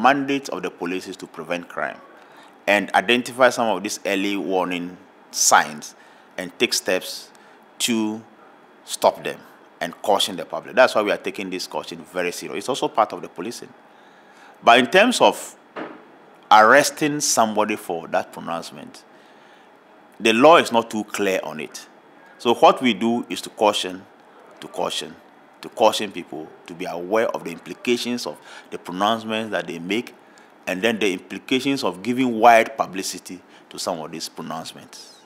mandate of the police is to prevent crime and identify some of these early warning signs and take steps to stop them and caution the public. That's why we are taking this caution very seriously. It's also part of the policing. But in terms of arresting somebody for that pronouncement, the law is not too clear on it. So what we do is to caution people to be aware of the implications of the pronouncements that they make, and then the implications of giving wide publicity to some of these pronouncements.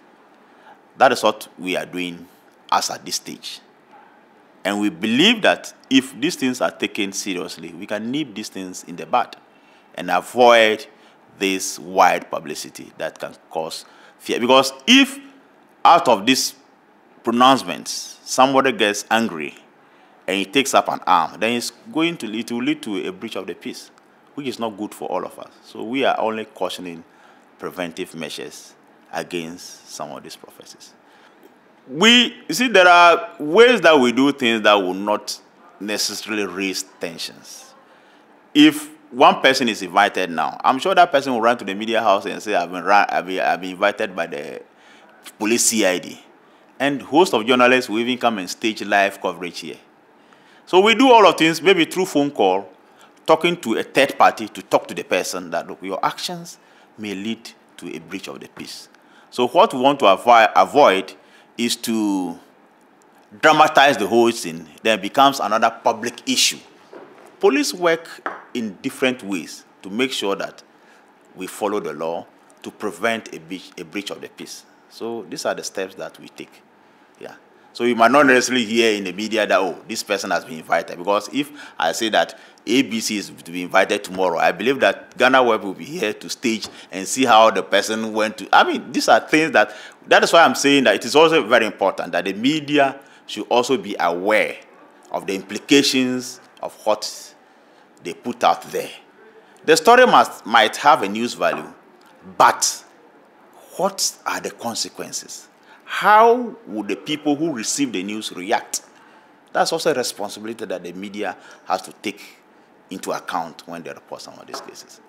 That is what we are doing as at this stage. And we believe that if these things are taken seriously, we can nip these things in the bud and avoid this wide publicity that can cause fear. Because if out of these pronouncements somebody gets angry and he takes up an arm, then it will lead to a breach of the peace, which is not good for all of us. So we are only cautioning preventive measures against some of these prophecies. You see, there are ways that we do things that will not necessarily raise tensions. If one person is invited now, I'm sure that person will run to the media house and say, I've been invited by the police CID. And host of journalists will even come and stage live coverage here. So we do all of things, maybe through phone call, talking to a third party to talk to the person that, look, your actions may lead to a breach of the peace. So what we want to avoid is to dramatize the whole thing, then it becomes another public issue. Police work in different ways to make sure that we follow the law to prevent a breach of the peace. So these are the steps that we take. Yeah. So you might not necessarily hear in the media that, oh, this person has been invited. Because if I say that ABC is to be invited tomorrow, I believe that Ghana Web will be here to stage and see how the person went to. I mean, these are things that is why I'm saying that it is also very important that the media should also be aware of the implications of what they put out there. The story might have a news value, but what are the consequences? How would the people who receive the news react? That's also a responsibility that the media has to take into account when they report some of these cases.